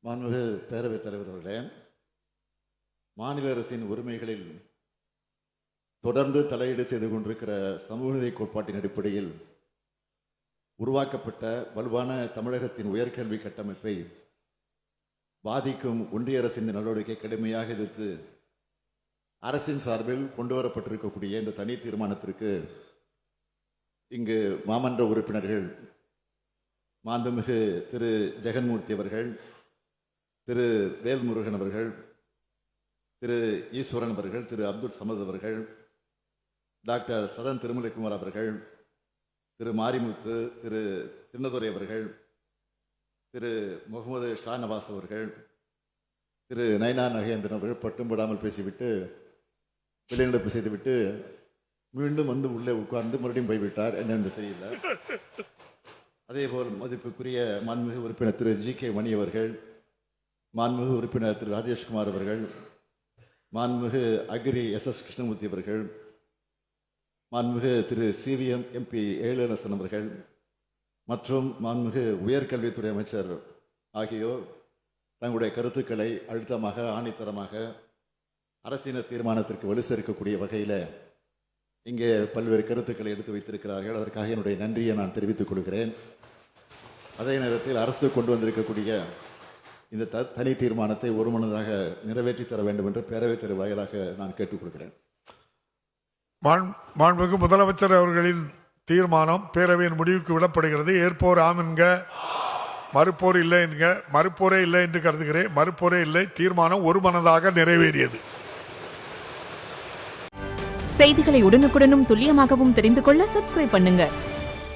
மாண்புமிகு பேரவைத் தலைவர் அவர்களே, மாநில அரசின் உரிமைகளில் தொடர்ந்து தலையீடு செய்து கொண்டிருக்கிற சமூக நீதி கோட்பாட்டின் அடிப்படையில் உருவாக்கப்பட்ட வலுவான தமிழகத்தின் உயர்கல்வி கட்டமைப்பை பாதிக்கும் ஒன்றிய அரசின் நடவடிக்கை கடுமையாக எதிர்த்து அரசின் சார்பில் கொண்டு வரப்பட்டிருக்கக்கூடிய இந்த தனி தீர்மானத்திற்கு இங்கு மாமன்ற உறுப்பினர்கள் மாண்புமிகு திரு ஜெகன்மூர்த்தி அவர்கள், திரு வேல்முருகன் அவர்கள், திரு ஈஸ்வரன் அவர்கள், திரு அப்துல் சமத் அவர்கள், டாக்டர் சதன் திருமலைக்குமார் அவர்கள், திரு மாரிமுத்து, திரு சின்னதுரை அவர்கள், திரு முகமது ஷாநவாஸ் அவர்கள், திரு நயனா நகேந்திரன் அவர்கள் பட்டும் படாமல் பேசிவிட்டு வெளிநடப்பு செய்துவிட்டு மீண்டும் வந்து உள்ளே உட்கார்ந்து மறுபடியும் போய்விட்டார். என்னென்று தெரியல. அதேபோல் மதிப்புக்குரிய மாண்புமிகு உறுப்பினர் திரு ஜி கே மணி அவர்கள், மாண்புமிகு உறுப்பினர் திரு ராஜேஷ்குமார் அவர்கள், மாண்புமிகு அக்ரி எஸ் கிருஷ்ணமூர்த்தி அவர்கள், மாண்புமிகு திரு சிவிஎம் எம்பி ஏழுநரசன் அவர்கள் மற்றும் மாண்புமிகு உயர்கல்வித்துறை அமைச்சர் ஆகியோர் தங்களுடைய கருத்துக்களை அழுத்தமாக ஆணித்தரமாக அரசியல் தீர்மானத்திற்கு வலு சேர்க்கக்கூடிய வகையில் இங்கே பல்வேறு கருத்துக்களை எடுத்து வைத்திருக்கிறார்கள். அதற்காக என்னுடைய நன்றியை நான் தெரிவித்துக் கொள்கிறேன். அதே நேரத்தில் அரசு கொண்டு வந்திருக்கக்கூடிய இந்த தனி தீர்மானத்தை ஒருமனதாக நிறைவேற்றி தர வேண்டும் என்று பேரவைத் தலைவர் வாயிலாக நான் கேட்டுக்கொள்கிறேன். மாண்புமிகு முதலமைச்சர் அவர்களின் தீர்மானம் பேரவையின் முடிவுக்கு விடப்படுகிறது. ஏற்போர் ஆம் என்க, மறுப்போர் இல்லை என்க. மறுப்போரே இல்லை என்று கருதுகிறேன். மறுப்போரே இல்லை. தீர்மானம் ஒருமனதாக நிறைவேறியது. செய்திகளை உடனுக்குடனும் துல்லியமாகவும் தெரிந்து கொள்ள சப்ஸ்கிரைப் பண்ணுங்க.